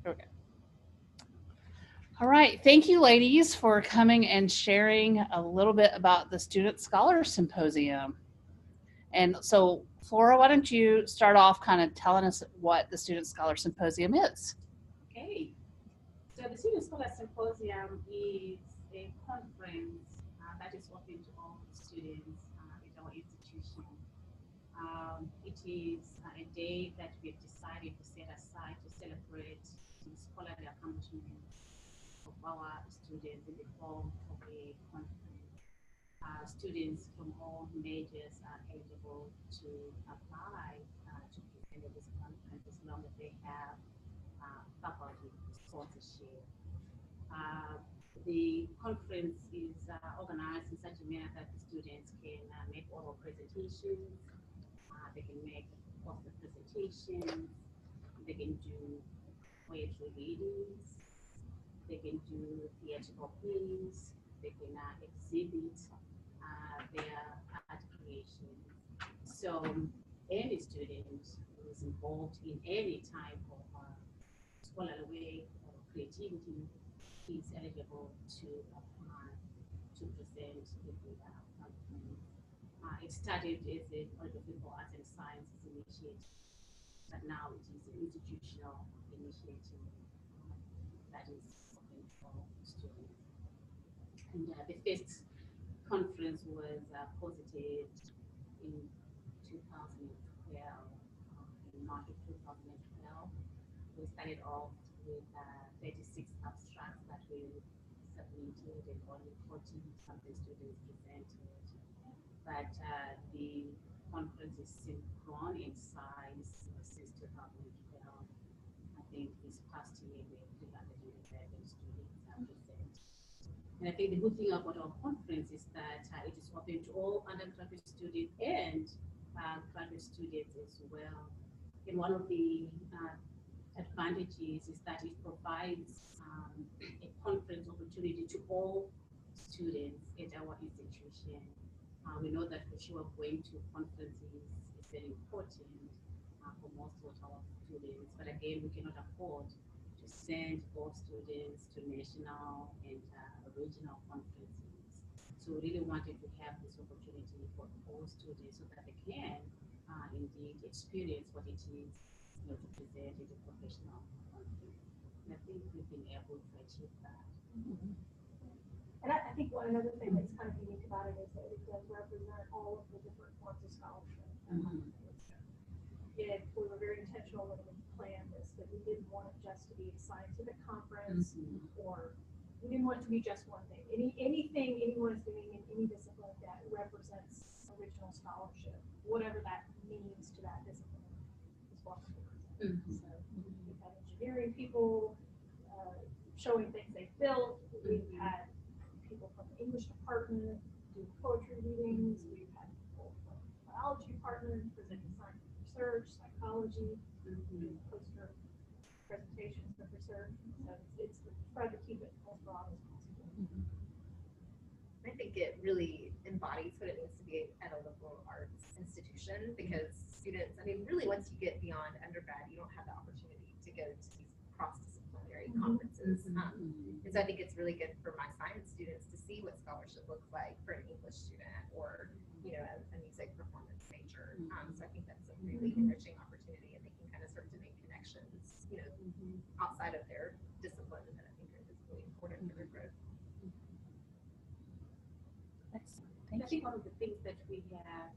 Okay. All right. Thank you, ladies, for coming and sharing a little bit about the Student Scholar Symposium. And so, Flora, why don't you start off kind of telling us what the Student Scholar Symposium is? Okay, so the Student Scholar Symposium is a conference that is open to all students at our institution. It is a day that we have decided to set aside to celebrate the scholarly accomplishments of our students in the form of a conference. Students from all majors are eligible to apply to present at this conference as long as they have faculty sponsorship. Uh, the conference is organized in such a manner that the students can make oral presentations, they can make poster presentations, they can do poetry readings, they can do theatrical plays, they can exhibit their art creations. So any student who is involved in any type of scholarly work or creativity is eligible to apply to present in the conference. It started as a College for Arts and Sciences initiative, but now it is an institutional initiative that is open to all students. And the first conference was posited in 2012, in March of 2012. We started off with 36 abstracts that we submitted and only 40 something students presented. But the conference is since grown in size since 2012. I think this past year we have 311 students present. And I think the good thing about our conference is that it is open to all undergraduate students and graduate students as well. And one of the advantages is that it provides a conference opportunity to all students at our institution. We know that for sure going to conferences is very important for most of our students, but again, we cannot afford to send all students to national and regional conferences. So we really wanted to have this opportunity for all students so that they can indeed experience what it is, to present at a professional conference. And I think we've been able to achieve that. Mhm. And I think one another thing that's kind of unique about it is that it does represent all of the different forms of scholarship. Mhm. We were very intentional when we planned this, that we didn't want it just to be a scientific conference, Mhm. or we didn't want it to be just one thing. Anything anyone is doing in any discipline that represents original scholarship, whatever that means to that discipline, is welcome to present. Mhm. So we've had engineering people showing things they've built. We've had people from the English department do poetry readings. We've had people from the biology department presenting scientific research, psychology, Mhm. poster presentations of research. So it's tried to keep it as broad as possible. Mhm. I think it really embodies what it means to be at a liberal arts institution because students, I mean, really, once you get beyond undergrad, you don't have the opportunity to go to these cross-disciplinary conferences. And so I think it's really good for my science students to see what scholarship looks like for an English student or, a music performance major. So I think that's a really enriching opportunity and they can kind of start to make connections, outside of their discipline that I think is really important for their growth. Excellent. And I Thank think you. one of the things that we have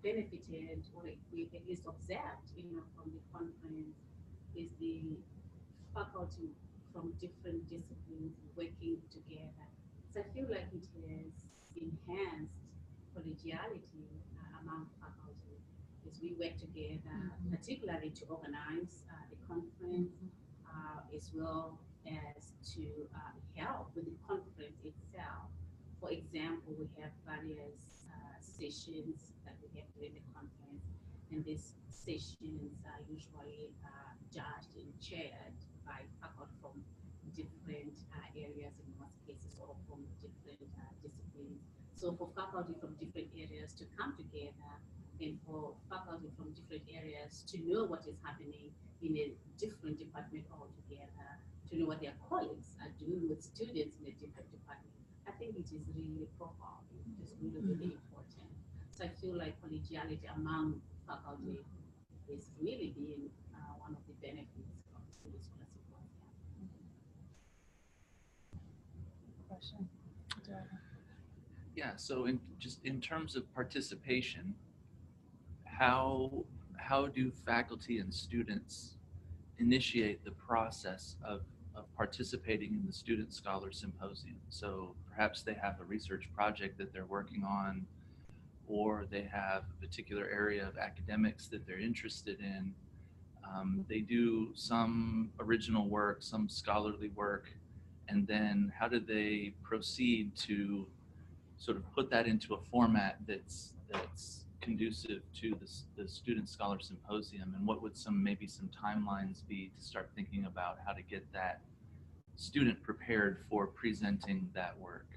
benefited or we at least observed, from the conference is the faculty from different disciplines working together. So I feel like it has enhanced collegiality among faculty as we work together, particularly to organize the conference as well as to help with the conference itself. For example, we have various sessions that we have during the conference, and these sessions are usually judged and chaired by faculty from different areas in most cases or from different disciplines. So for faculty from different areas to come together and for faculty from different areas to know what is happening in a different department altogether, to know what their colleagues are doing with students in a different department. I think it is really profound. It is really, really important. So I feel like collegiality among faculty is really being one of the benefits of Student Scholar Symposium. Question. Yeah, so in terms of participation, how how do faculty and students initiate the process of participating in the Student Scholar Symposium? So perhaps they have a research project that they're working on, or they have a particular area of academics that they're interested in. They do some original work, some scholarly work, and then how do they proceed to sort of put that into a format that's conducive to the Student Scholar Symposium, and what would maybe some timelines be to start thinking about how to get that student prepared for presenting that work?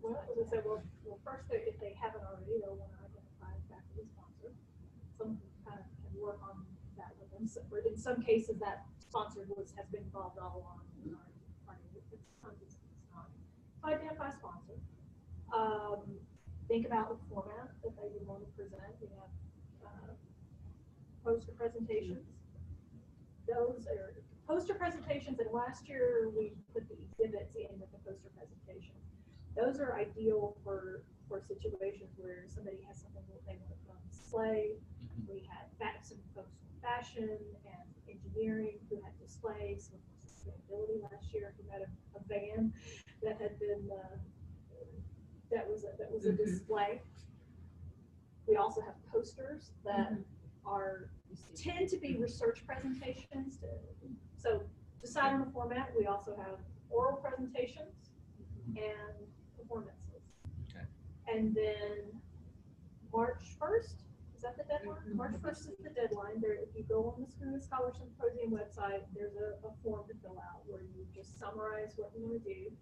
Well, as I said, well, first, if they haven't already, they'll want to identify a faculty sponsor. Some kind of can work on that with them. So, in some cases, that sponsor has been involved all along in our funding. It's not. So identify a sponsor. Think about the format that they would want to present. We have poster presentations. Those are poster presentations, and last year we put the exhibits in with the poster presentation. Those are ideal for situations where somebody has something that they want to put on display. We had some folks from fashion and engineering who had displays with sustainability last year, who had a van that had been that was a display. We also have posters that tend to be research presentations. So decide on the format. We also have oral presentations and performances. Okay. And then March 1st, is that the deadline? March 1st is the deadline. There, if you go on the Student Scholar Symposium website, there's a form to fill out where you just summarize what you want to do.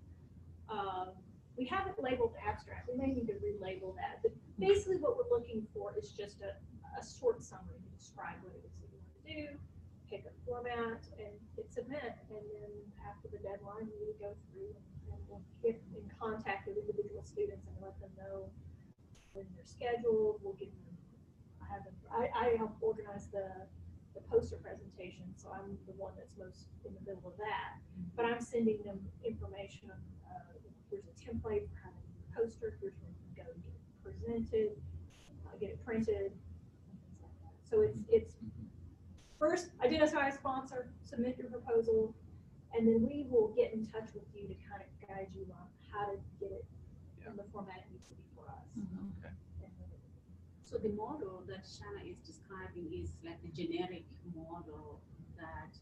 We haven't labeled abstract. We may need to relabel that. But basically what we're looking for is just a short summary to describe what it is that you want to do, pick a format, and hit submit. And then after the deadline, we would go through and we'll get in contact with individual students and let them know when they're scheduled. We'll give them, I help organize the poster presentation, so I'm the one that's most in the middle of that. But I'm sending them information on here's a template for how to do the poster, here's where you can go get it presented, get it printed, and things like that. So it's first identify a sponsor, submit your proposal, and then we will get in touch with you to kind of guide you on how to get it in the format it needs to be for us. Okay. So the model that Shanna is describing is like the generic model that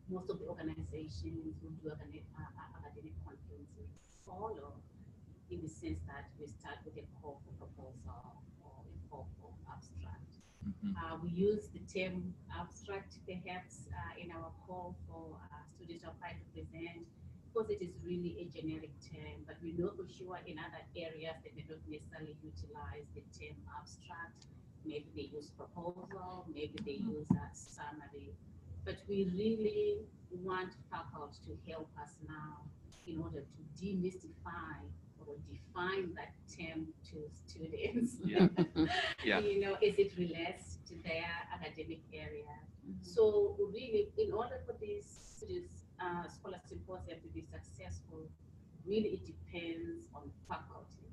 most of the organizations who do academic conferences follow, in the sense that we start with a call for proposal or a call for abstract. We use the term abstract perhaps in our call for students to apply to present, because it is really a generic term, but we know for sure in other areas that they don't necessarily utilize the term abstract. Maybe they use proposal, maybe they use a summary. But we really want faculty to help us now in order to demystify or define that term to students. Yeah. Yeah. You know, as it relates to their academic area. So really, in order for this scholar symposium to be successful, really it depends on faculty.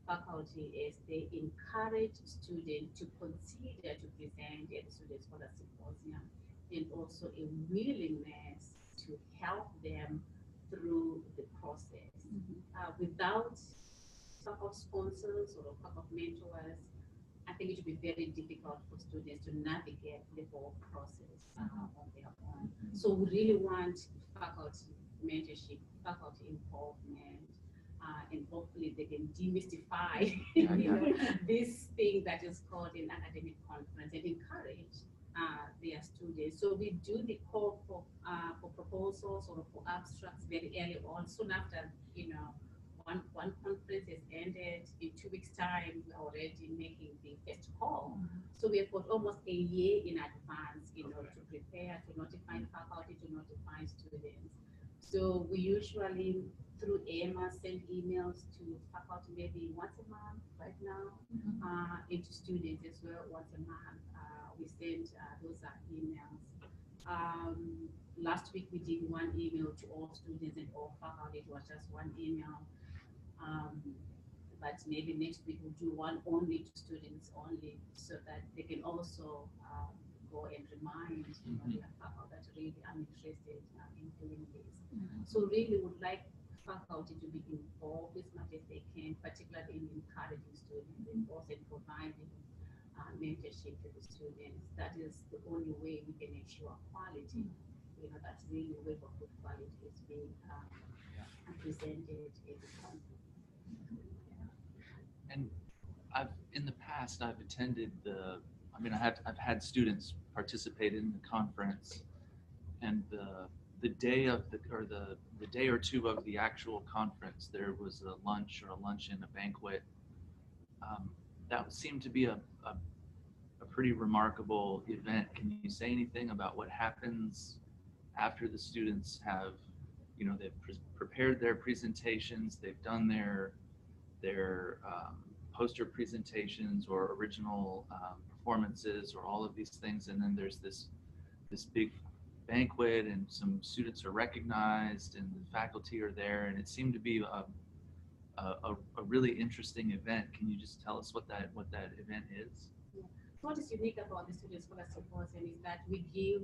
Faculty is they encourage students to consider to present at the Student Scholar Symposium, and also a willingness to help them through the process. Without faculty sponsors or faculty mentors, I think it would be very difficult for students to navigate the whole process on their own. So we really want faculty mentorship, faculty involvement, and hopefully they can demystify this thing that is called an academic conference and encourage their students. So we do the call for proposals or for abstracts very early on, soon after, one conference has ended. In 2 weeks' time, we're already making the first call. So we have got almost a year in advance, to prepare, to notify faculty, to notify students. So we usually, through AMA, send emails to faculty maybe once a month right now, and to students as well once a month. We send those emails. Last week we did one email to all students and all faculty. It was just one email. But maybe next week we'll do one only to students only, so that they can also go and remind their faculty that really I'm interested in doing this. So really would like faculty to be involved as much as they can, particularly in encouraging students and also in providing mentorship to the students. That is the only way we can ensure quality. That's really where good quality is being presented in the conference. And in the past, I've attended I've had students participate in the conference, and the day of the day or two of the actual conference, there was a lunch or a luncheon, a banquet. That seemed to be a pretty remarkable event. Can you say anything about what happens after the students have, they've prepared their presentations, they've done their poster presentations or original performances or all of these things, and then there's this big banquet and some students are recognized and the faculty are there, and it seemed to be a really interesting event. Can you just tell us what that event is? What is unique about the Student Scholar Symposium is that we give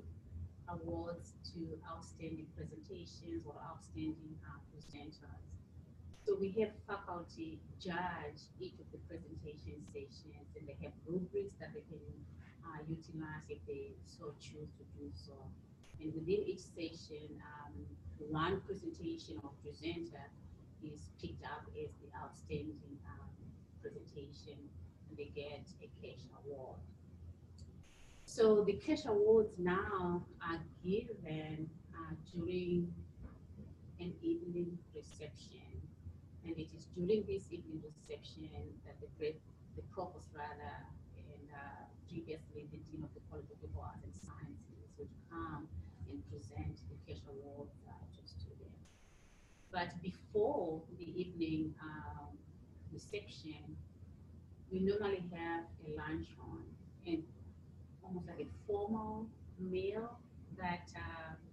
awards to outstanding presentations or outstanding presenters. So we have faculty judge each of the presentation sessions, and they have rubrics that they can utilize if they so choose to do so. And within each session, one presentation or presenter is picked up as the outstanding presentation, and they get a cash award. So the cash awards now are given during an evening reception, and it is during this evening reception that the provost rather, and previously the dean of the College of Liberal Arts and Sciences would come and present the cash awards to students. But before the evening reception, we normally have a luncheon and almost like a formal meal that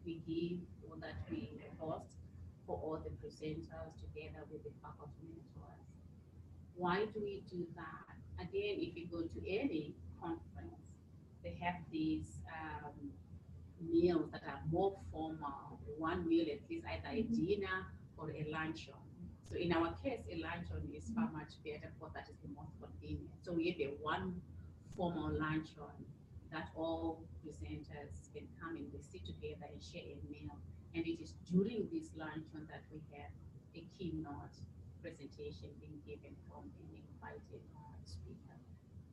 we give or that we host for all the presenters together with the faculty mentors. Why do we do that? Again, if you go to any conference, they have these meals that are more formal. One meal at least either a dinner or a luncheon. So in our case, a luncheon is far much better because that is the most convenient. So we have a one formal luncheon that all presenters can come and we sit together and share a meal. And it is during this luncheon that we have a keynote presentation being given from an invited speaker.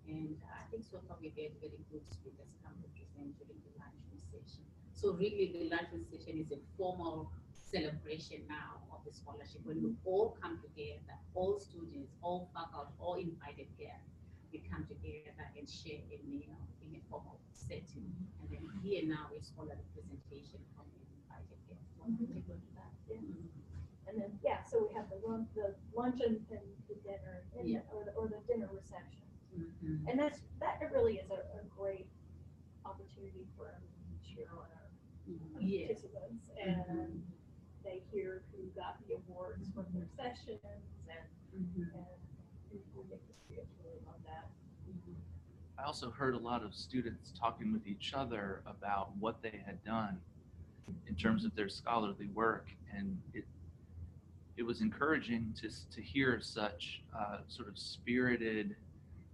And I think so far we've had very good speakers come to present during the luncheon session. So really the luncheon session is a formal celebration now of the scholarship when we all come together, all students, all faculty, all invited guests. We come together and share a meal in a formal setting. And then here now is scholarly presentation from an invited guest. Want to take a look at that? Yeah. And then, so we have the luncheon and the dinner, and or the dinner reception. And that really is a great opportunity for everyone to cheer on our participants, and they hear who got the awards from their sessions, and I think the students really love that. I also heard a lot of students talking with each other about what they had done in terms of their scholarly work, and it was encouraging to hear such sort of spirited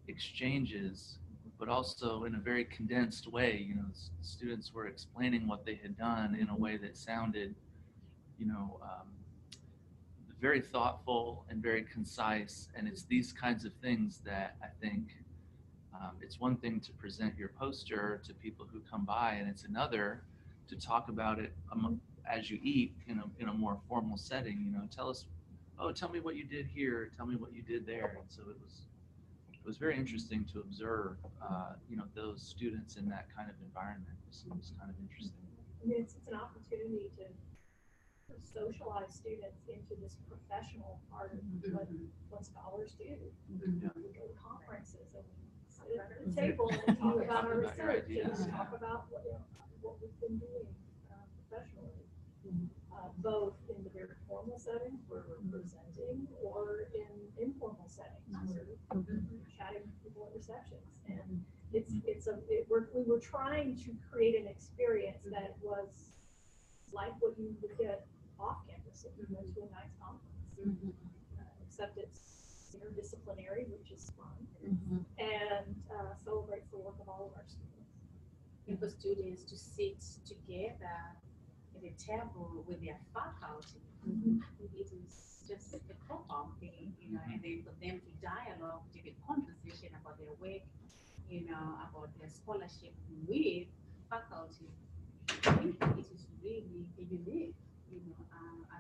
exchanges, but also in a very condensed way. Students were explaining what they had done in a way that sounded, very thoughtful and very concise. And it's these kinds of things that I think it's one thing to present your poster to people who come by, and it's another to talk about it as you eat in a more formal setting. Tell us oh, tell me what you did here, tell me what you did there. And so it was very interesting to observe, those students in that kind of environment. It was kind of interesting. I mean, it's an opportunity to socialize students into this professional part of what scholars do. Yeah. We go to conferences and we sit at the table and we talk about our research and we talk about what we've been doing professionally, both in the very formal settings where we're presenting or in informal settings where we're chatting with people at receptions. And we were trying to create an experience that was like what you would get off campus if you went to a nice conference, except it's interdisciplinary, which is fun, and celebrates the work of all of our students. And for students to sit together at a table with their faculty, it is just a proper thing, and then for them to dialogue, to get conversation about their work, about their scholarship with faculty. I think it is really a unique,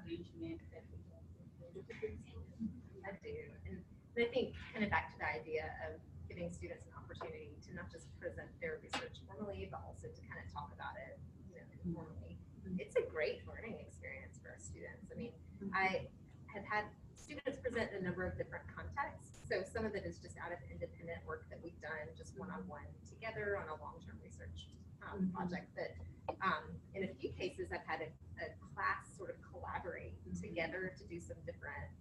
arrangement that we have. I do. And I think kind of back to the idea of giving students an opportunity to not just present their research formally, but also to kind of talk about it, informally. It's a great learning experience for our students. I mean, I have had students present in a number of different contexts. So some of it is just out of independent work that we've done just one-on-one together on a long-term research project. But in a few cases, I've had a class sort of collaborate together to do some different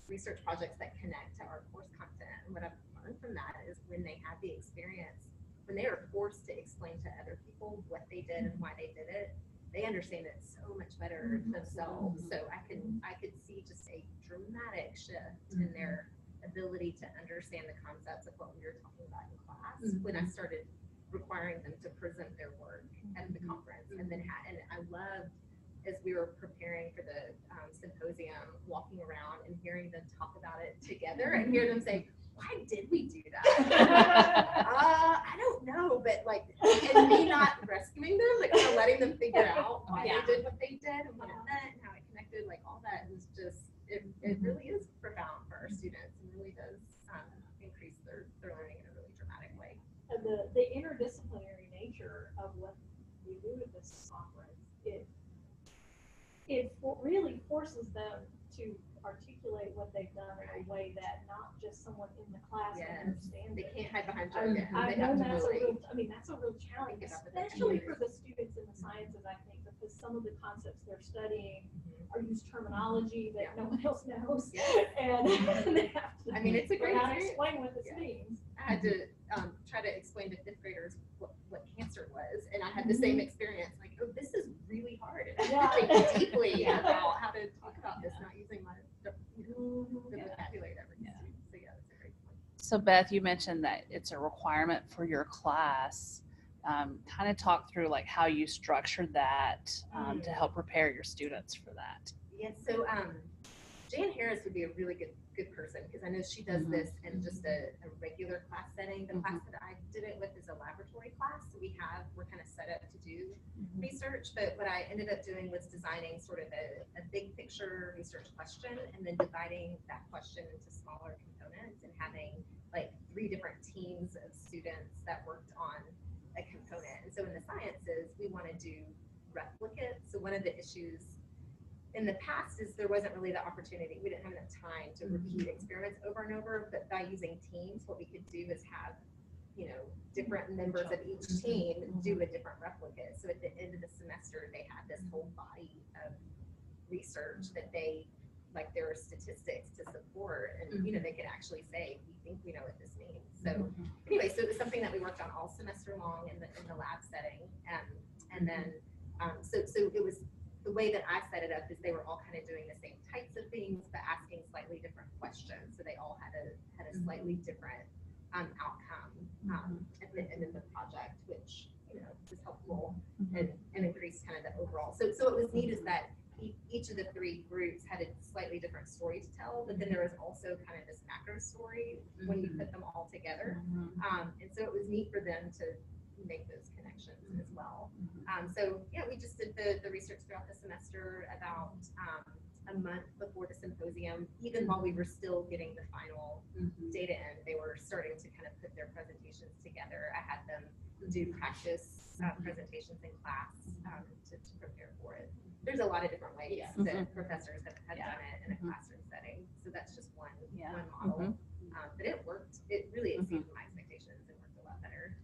research projects that connect to our course content. And what I've learned from that is when they have the experience, when they are forced to explain to other people what they did and why they did it, they understand it so much better themselves. So I could see just a dramatic shift in their ability to understand the concepts of what we were talking about in class when I started requiring them to present their work at the conference. And then and I loved, as we were preparing for the symposium, walking around and hearing them talk about it together and hear them say, why did we do that? I don't know, but and me not rescuing them, kind of letting them figure out why they did what they did and what it meant and how it connected, all that was just, it really is profound for our students and really does increase their learning in a really dramatic way. And the interdisciplinary nature of what we do at this conference, it really forces them to articulate what they've done in a way that not just someone in the class understands. They can't hide behind jargon. I know that's a real challenge, especially for the students in the sciences, I think, because some of the concepts they're studying are used terminology that no one else knows, and they have to. I mean, it's a great explain what this means. I had to try to explain to fifth graders what cancer was, and I had the same experience. Oh, this is really hard. And I have to think deeply about how to talk about this, not using the vocabulary that we're using. So that's a great point. So Beth, you mentioned that it's a requirement for your class. Kind of talk through how you structured that to help prepare your students for that. Yes. So Jan Harris would be a really good person because I know she does this in just a regular class setting. The class that I did it with is a laboratory class. So we're kind of set up to do research, but what I ended up doing was designing sort of a big picture research question and then dividing that question into smaller components and having 3 different teams of students that worked on a component. And so in the sciences, we want to do replicates. So one of the issues in the past is there wasn't really the opportunity. We didn't have enough time to repeat experiments over and over, but by using teams, what we could do is have, different members of each team do a different replicate. So at the end of the semester, they had this whole body of research that they, there were statistics to support, and they could actually say, we think we know what this means. So anyway, so it was something that we worked on all semester long in the lab setting, and then so it was. The way that I set it up is they were all kind of doing the same types of things, but asking slightly different questions. So they all had a slightly different outcome at the end of the project, which was helpful and increased kind of the overall. So what was neat is that each of the 3 groups had a slightly different story to tell, but then there was also kind of this macro story when you put them all together. And so it was neat for them to make those connections as well. So we just did the research throughout the semester about a month before the symposium, even while we were still getting the final data in, they were starting to kind of put their presentations together. I had them do practice presentations in class to prepare for it. There's a lot of different ways that professors have done it in a classroom setting. So that's just one model. But it worked. It really exceeded my expectations and worked a lot better.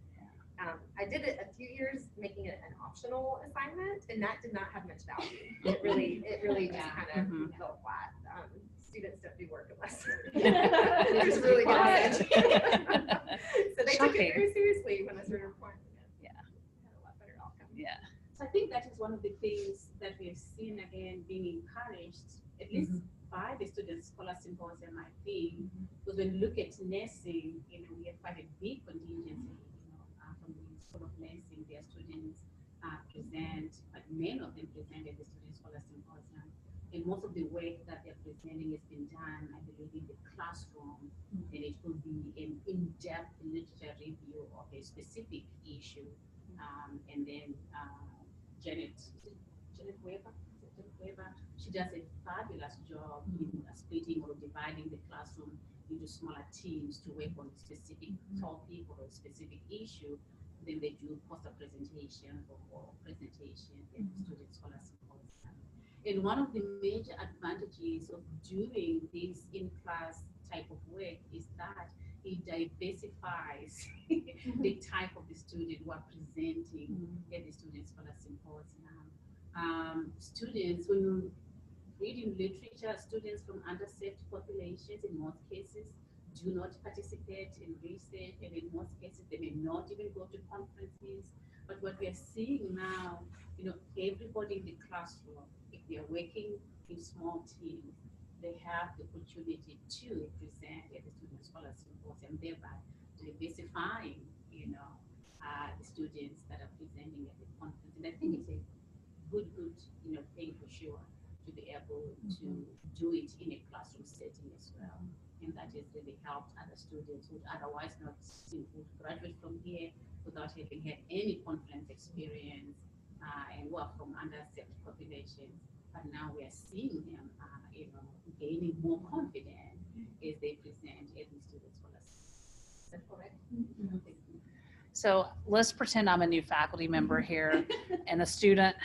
I did it a few years, making it an optional assignment, and that did not have much value. It really just kind of fell flat. Students don't do work unless there's really good message. So they took it very seriously when I started reporting it. Yeah, had a lot better outcome. Yeah. So I think that is one of the things that we've seen again being encouraged, at least by the Student Scholar Symposium, I think, because when you look at nursing, we have quite a big contingency, from the School of Nursing, their students present, but many of them present at the Student Scholar Symposium. And most of the work that they're presenting has been done, I believe, in the classroom, and it will be an in-depth literature review of a specific issue. And then Janet Weber, she does a fabulous job in splitting or dividing the classroom into smaller teams to work on a specific topic or a specific issue. Then they do poster presentations or presentations in Student Scholar Symposium. And one of the major advantages of doing this in-class type of work is that it diversifies the type of the student who are presenting at the Student Scholar Symposium. Students, when you reading literature, students from underserved populations in most cases do not participate in research, and in most cases they may not even go to conferences. But what we are seeing now, everybody in the classroom, if they are working in small teams, they have the opportunity to present at the Student Scholar Symposium, thereby diversifying, the students that are presenting at the conference. And I think it's a good, thing for sure to be able to do it in a classroom setting as well. And that has really helped other students who would otherwise not would graduate from here without having had any conference experience, and who are from underserved populations. But now we are seeing them, gaining more confidence as they present at the Student Scholar. Is that correct? So let's pretend I'm a new faculty member here and a student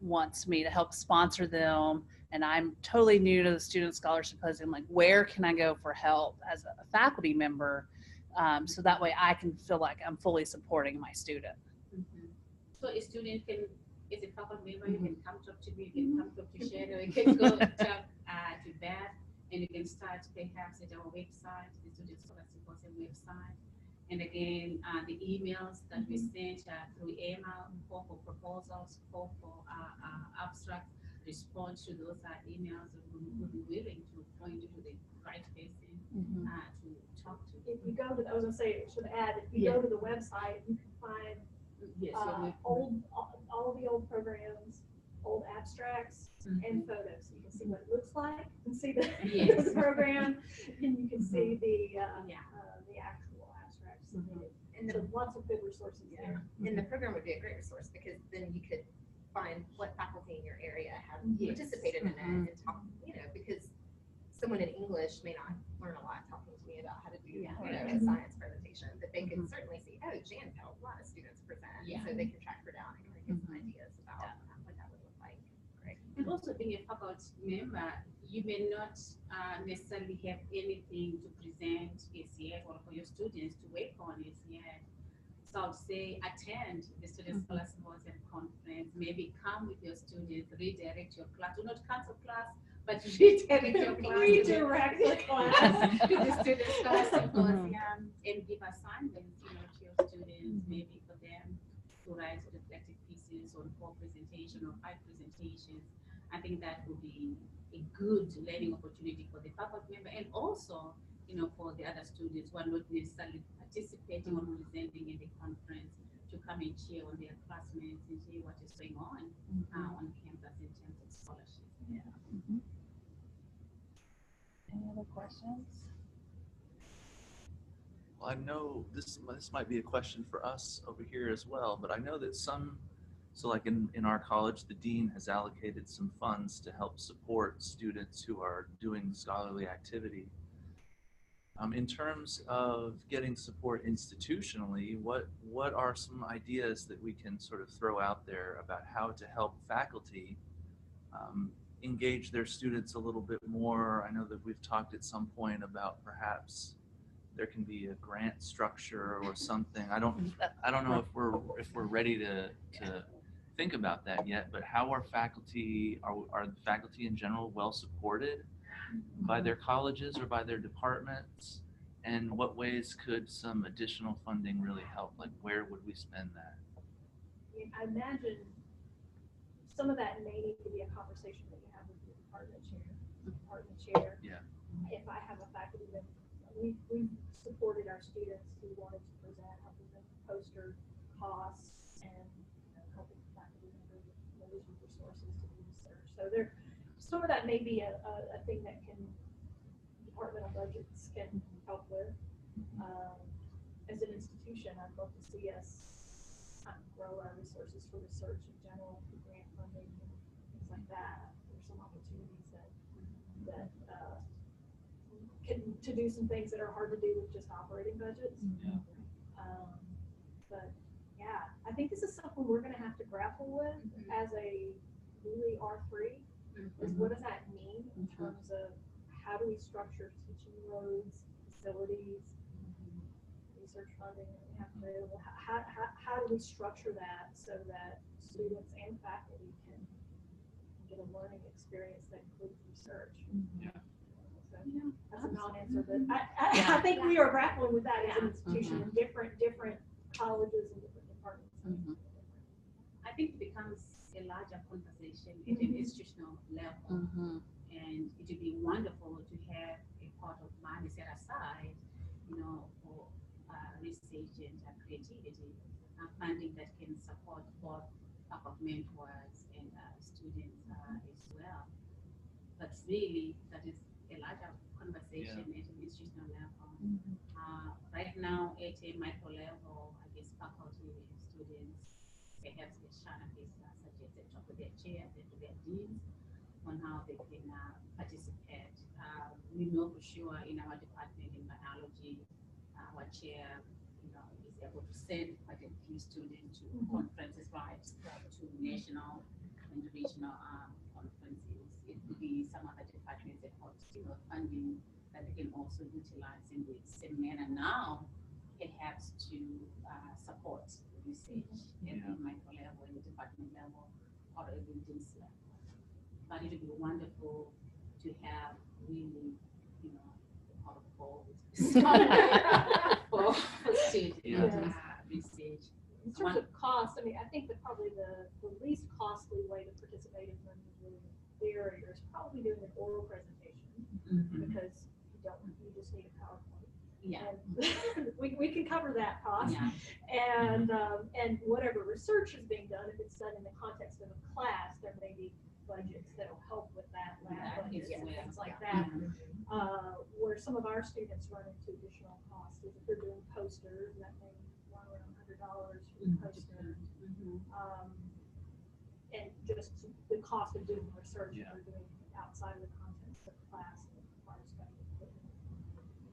wants me to help sponsor them, and I'm totally new to the Student Scholar Symposium. Where can I go for help as a faculty member, so that way I can feel like I'm fully supporting my student? So a student can, as a faculty member, you can come talk to me, you can come talk to Shadow, you can go talk to Beth, and you can start perhaps at our website, the Student Scholar Symposium website. And again, the emails that we sent through email, call for proposals, call for abstracts, respond to those emails, and we'll be willing to point you to the right person to talk to. If you go to, I was going to say, should add, if you go to the website, you can find all the old programs, old abstracts, and photos. You can see what it looks like, you can see the program, and you can see the actual abstracts. And so lots of good resources there. And the program would be a great resource because then you could find what faculty in your area have participated in it and talk, because someone in English may not learn a lot talking to me about how to do a science presentation, but they can certainly see, Jan helped a lot of students present, so they can track her down and kind of get some ideas about what that would look like. Right. And also being a faculty member, you may not necessarily have anything to present as yet, or for your students to work on as yet. So I would say attend the Student Scholar Symposium conference, maybe come with your students, redirect your class, do not cancel class, but redirect your class. Redirect the class to the Student Scholar Symposium and give assignments, to your students, maybe for them to write reflective pieces on 4 presentations or 5 presentations. I think that would be a good learning opportunity for the faculty member, and also, for the other students who are not necessarily participating or presenting in the conference, to come and cheer on their classmates and see what is going on on campus in terms of scholarship. Yeah. Any other questions? Well, I know this might be a question for us over here as well, but I know that some So like in our college, the dean has allocated some funds to help support students who are doing scholarly activity. In terms of getting support institutionally, what are some ideas that we can sort of throw out there about how to help faculty engage their students a little bit more? I know that we've talked at some point about perhaps there can be a grant structure or something. I don't know if we're ready to think about that yet, but how are the faculty in general well supported by their colleges or by their departments? And what ways could some additional funding really help? Like where would we spend that? I imagine some of that may need to be a conversation that you have with your department chair. Yeah. If I have a faculty that we've supported our students who wanted to present, helping them poster costs and helping faculty members with resources to do research. So some of that may be a thing that departmental budgets can help with. As an institution, I'd love to see us grow our resources for research in general, for grant funding and things like that. There's some opportunities that to do some things that are hard to do with just operating budgets. Yeah. But yeah, I think this is something we're going to have to grapple with as a really R3. Is what does that mean in terms of how do we structure teaching loads, facilities, research funding that we have available? How do we structure that so that students and faculty can get a learning experience that includes research? Yeah. So, that's a non-answer, but I think we are grappling with that as an institution in different colleges and different departments. I think it becomes a larger conversation at an institutional level, and it would be wonderful to have a pot of money set aside, for research and creativity, funding that can support both mentors and students as well. But really, that is a larger conversation at an institutional level. Right now, at a micro level, I guess faculty and students perhaps get suggested talk with their chairs and to their deans on how they can participate. We know for sure in our department in biology, our chair, is able to send quite a few students to conferences, right, to national and regional conferences. It could be some other departments that have funding that they can also utilize in the same manner now, perhaps to support research at the micro level, and the department level, or even this level. But it would be wonderful to have really, out of gold for student research. In terms of cost, I think that probably the least costly way to participate in learning barrier is probably doing an oral presentation because you just need a PowerPoint. Yeah. And we can cover that cost. Yeah. And whatever research is being done, if it's done in the context of a class, there may be budgets that will help with that, lab budgets and things like that. Where some of our students run into additional costs is if they're doing posters, that may run around $100 for the poster. And just the cost of doing research if they're doing outside of the context of the class and requires special equipment.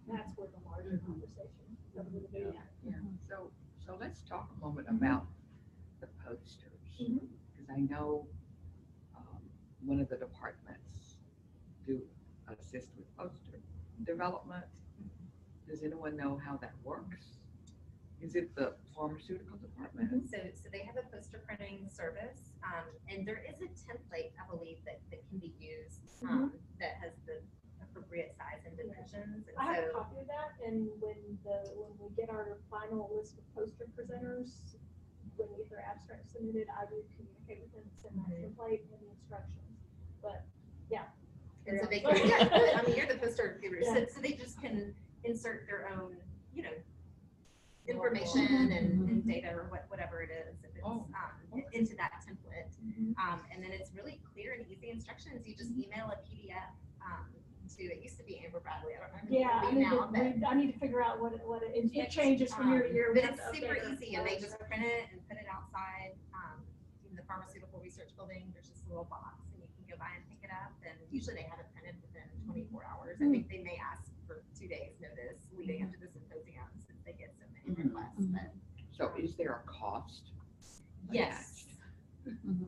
That's where the larger conversation comes into being. So let's talk a moment about the posters, because I know one of the departments do assist with poster development. Does anyone know how that works? Is it the pharmaceutical department? So they have a poster printing service, and there is a template, I believe, that can be used that has the appropriate size and dimensions. And I have a copy of that, and when we get our final list of poster presenters, when we get their abstract submitted, I do communicate with them and send that template and the instructions. But yeah. And so they can, you're the poster givers, so they just can insert their own, information and data or whatever it is, if it's into that template. And then it's really clear and easy instructions. You just email a PDF to, it used to be Amber Bradley. I don't know. I need to figure out what it changes from year to year. But it's super easy, and they just print it and put it outside in the the pharmaceutical research building. There's just a little box, and you can go by and pick it up. And usually they have it printed within 24 hours. I think they may ask for 2 days notice leading up to the symposium since they get so many requests. But So is there a cost? yes,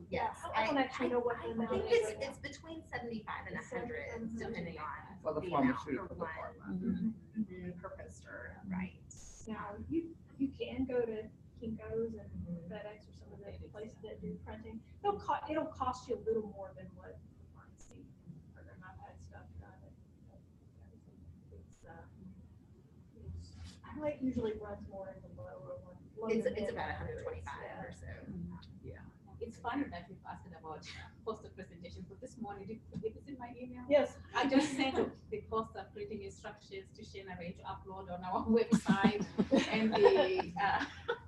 yes. I don't actually know what the I amount think is right now. it's between 75 and 100, depending on For the amount pharmaceutical per one. department? Per poster, right? Now, you can go to Kinko's and FedEx or some of the places that do printing. It'll cost you a little more than what the pharmacy or their I've had stuff done. It usually runs more in the lower one. It's about 125 or so. It's funny that you've asked about poster presentation, but this morning, did you see my email? Yes. I just sent the poster printing instructions to Shane Array to upload on our website and the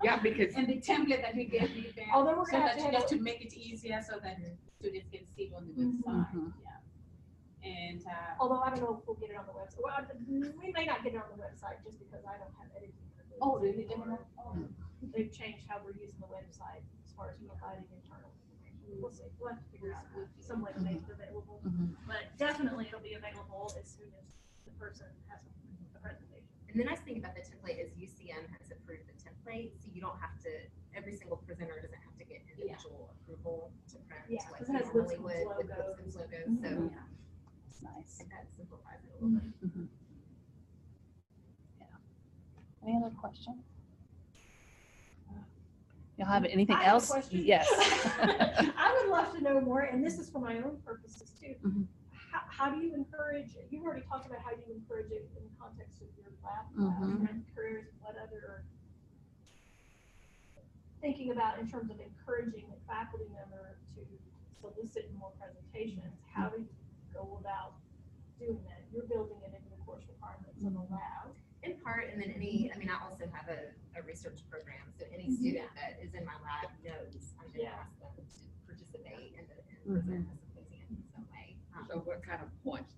Yeah, because and the template that we gave you there. Although we're So gonna that have to just have to make it easier so that students can see it on the Mhm. website. Yeah. And Although I don't know if we'll get it on the website. Well, we may not get it on the website just because I don't have editing. abilities oh, really? anymore. They've changed how we're using the website as far as providing internal information. We'll see. We'll have to figure out some way to make it available. But definitely it'll be available as soon as the person has a presentation. And the nice thing about the template is UCM has approved the template, so you don't have to, every single presenter doesn't have to get individual approval to print Yeah, like because it you has normally Lipscomb's would with logo. Lipscomb's logos, so Yeah. That's nice. that simplifies it a little bit. Any other questions? Y'all have anything I have a else? question. Yes. I would love to know more, and this is for my own purposes too. Mhm. How do you encourage, you've already talked about how you encourage it in the context of your lab Mhm. and careers, what other thinking about in terms of encouraging a faculty member to solicit more presentations, how do you go about doing that? You're building it into the course requirements of the lab. In part, and then I also have a research program, so any Mhm. student that is in my lab knows I'm gonna Yeah. ask them to participate and present a symposium in some way. So what kind of points,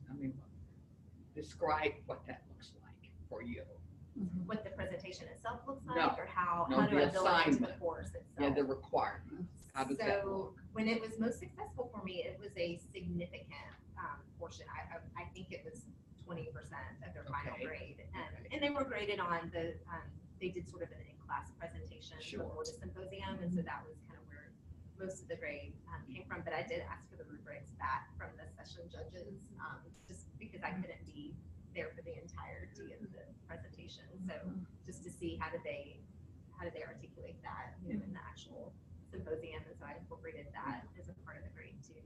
describe what that looks like for you. What the presentation itself looks No. like, or how No, do the I build it into the assignment. course itself? Yeah, the requirements. How does that So look? when it was most successful for me, it was a significant portion. I think it was 20% of their final Okay. grade, Okay. and they were graded on the. They did sort of an in-class presentation Sure. before the symposium, and so that was kind of where most of the grade came from. But I did ask for the rubrics back from the session judges, just because I couldn't be there for the entirety of the presentation. So just to see how did they articulate that, in the actual symposium, and so I incorporated that as a part of the grade too.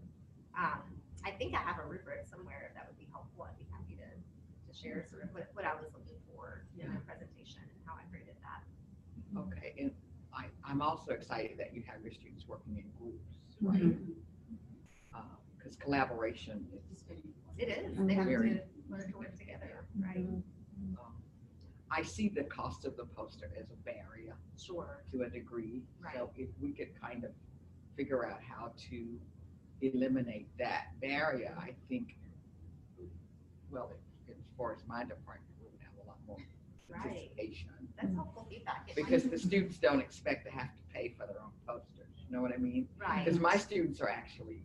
I think I have a rubric somewhere that would be helpful. I'd be happy to share sort of what I was looking for in the presentation and how I graded that. Okay, and I'm also excited that you have your students working in groups, right? Because collaboration is, It is. They have Very- to learn to work together, right? I see the cost of the poster as a barrier Sure. to a degree. Right. So if we could kind of figure out how to eliminate that barrier, I think, well, as far as my department, we would have a lot more Right. participation. That's helpful feedback. It might- Because the students don't expect to have to pay for their own posters, you know what I mean? Right. Because my students are actually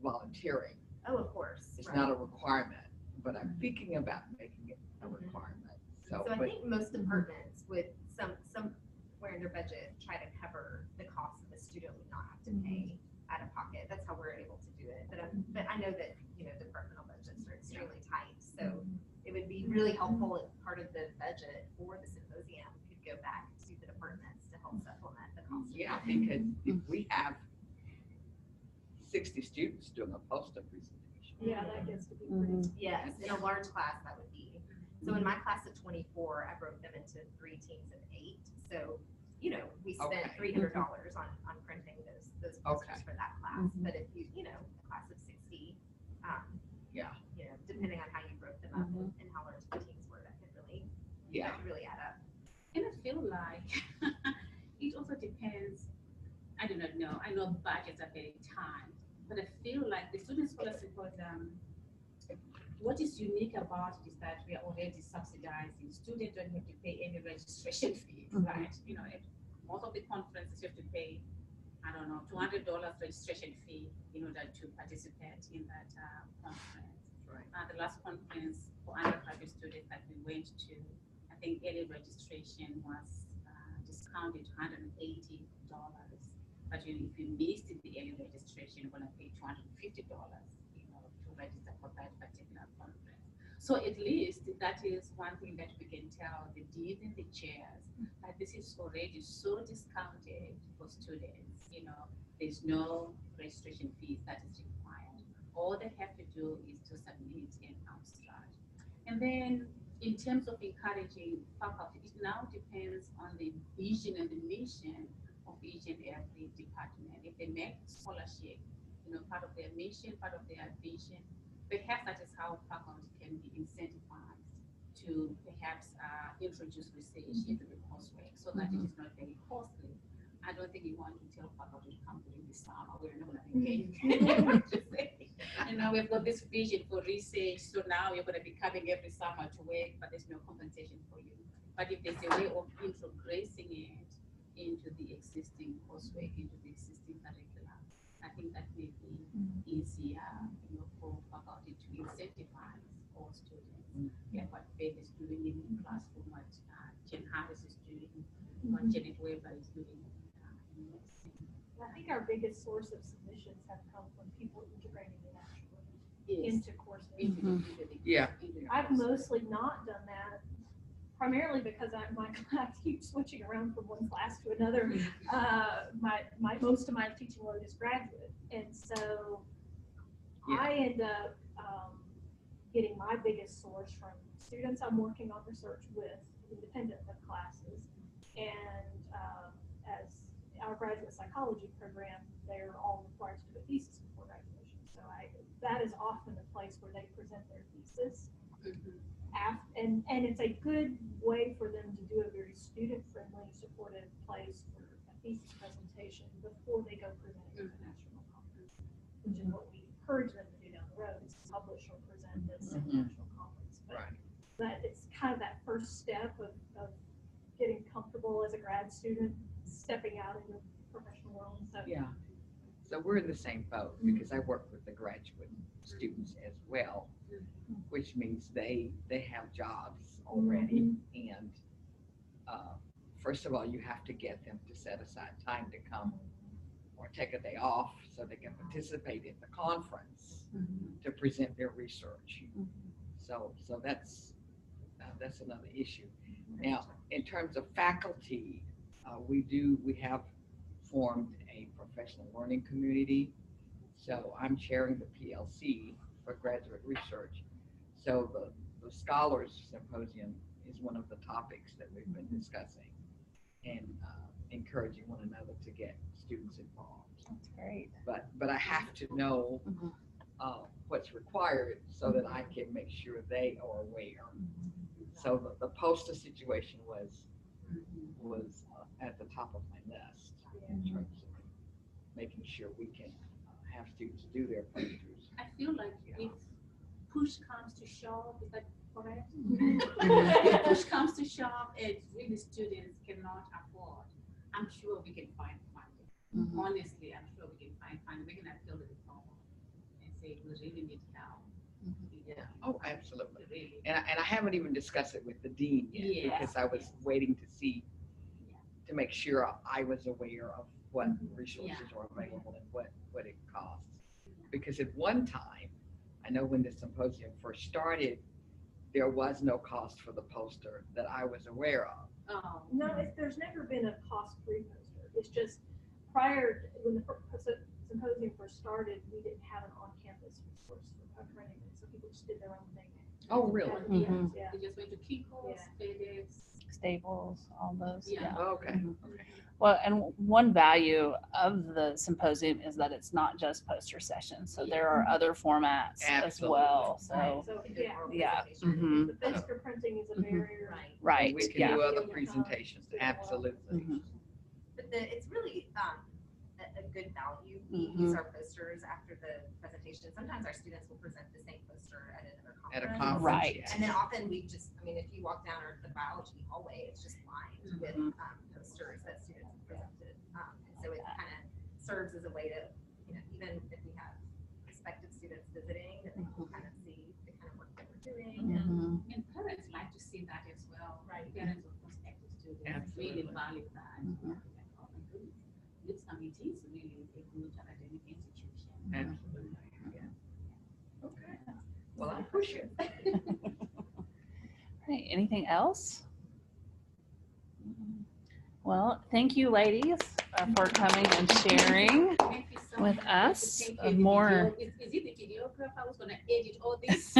volunteering. Oh, of course. It's right. not a requirement, but I'm thinking about making it a requirement. So, So I but think most departments would somewhere in their budget try to cover the cost of the student would not have to pay out of pocket. That's how we're able to do it. But I know that, departmental budgets are extremely tight. So it would be really helpful if part of the budget for the symposium could go back to the departments to help supplement the cost. of yeah, that. because if we have 60 students doing a poster presentation, Yeah, that gets to be pretty. Yes, in a large class, that would be. So in my class of 24, I broke them into 3 teams of 8. So, we spent Okay. $300 on printing those posters Okay. for that class. But if you, a class of 60, yeah, depending on how you broke them up and how large the teams were, that could yeah. really add up. And I feel like it also depends. I do not know. I know budgets are very tight, but I feel like the Student Scholar Symposium, what is unique about it is that we are already subsidizing. Students don't have to pay any registration fees, right? Most of the conferences you have to pay I don't know, $200 registration fee in order to participate in that conference. Right. The last conference for undergraduate students that we went to, I think early registration was discounted to $180. But if you missed the early registration, you're gonna pay $250, to register for that particular conference. So at least that is one thing that we can tell the deans and the chairs that this is already so discounted for students. There's no registration fees that is required. All they have to do is to submit an abstract. And then in terms of encouraging faculty, it now depends on the vision and the mission of each and every department. If they make scholarship, part of their mission, part of their vision, perhaps that is how faculty can be incentivized to perhaps introduce research into the coursework so that it is not very costly. I don't think you want to tell faculty to come during the summer. We're not going to be paying. We've got this vision for research, so now you're going to be coming every summer to work, but there's no compensation for you. But if there's a way of integrating it into the existing coursework, into the existing curriculum, I think that may be easier, for faculty to incentivize all students. What Faith is doing in the classroom, what Jen Harris is doing, what Janet Weber is doing. I think our biggest source of submissions have come from people integrating it actually into courses. Yeah. I've mostly not done that, primarily because my class keeps switching around from one class to another. Most of my teaching load is graduate, and so I end up getting my biggest source from students I'm working on research with, independent of classes, and as our graduate psychology program, they're all required to do a thesis before graduation. So that is often a place where they present their thesis. And it's a good way for them to do a very student-friendly, supportive place for a thesis presentation before they go present at a national conference, which is what we encourage them to do down the road, is publish or present this at a national conference. But it's kind of that first step of getting comfortable as a grad student, stepping out in the professional world. So we're in the same boat because I work with the graduate students as well, which means they have jobs already. And first of all, you have to get them to set aside time to come or take a day off so they can participate in the conference to present their research. So that's another issue. Now, in terms of faculty, we have formed a professional learning community. So I'm chairing the PLC for graduate research. So the Scholars Symposium is one of the topics that we've been discussing and encouraging one another to get students involved. That's great. But I have to know what's required so that I can make sure they are aware. So the poster situation was at the top of my list in terms of making sure we can have students do their posters. I feel like if push comes to shove, is that correct? If push comes to shove and really students cannot afford, I'm sure we can find funding. Honestly, I'm sure we can find funding. We can appeal to the problem and say we really need help. Oh, absolutely. Really. And I haven't even discussed it with the dean yet because I was waiting to see to make sure I was aware of what resources are available and what it costs. Because at one time, I know when the symposium first started, there was no cost for the poster that I was aware of. No, there's never been a cost-free poster. It's just when the symposium first started, we didn't have an on-campus resource for printing it, so people just did their own thing. Oh, really? Yeah. They just went to Kinko's, FedEx, Staples, all those. Yeah. Oh, okay. Well, and one value of the symposium is that it's not just poster sessions. So there are other formats as well. So yeah. The poster printing is a barrier. Right. We can do other presentations. Absolutely. But it's really a good value. We use our posters after the presentation. Sometimes our students will present the same poster at another conference. At a conference. Right. Yeah. And then often if you walk down the biology hallway, it's just lined with posters that students have presented. And so it kind of serves as a way to, even if we have prospective students visiting, that they can kind of see the kind of work that we're doing. Mhm. And parents like to see that as well. Right. Parents of prospective students really Absolutely. value that. Mhm. Like, oh my goodness, this committee is really a good academic institution. Absolutely, yeah. Okay, well, I'll push it. Right. Anything else? Well, thank you, ladies, for coming and sharing. Thank you so With much. us, Thank of you. more- Is it the videographer who's going to edit all this?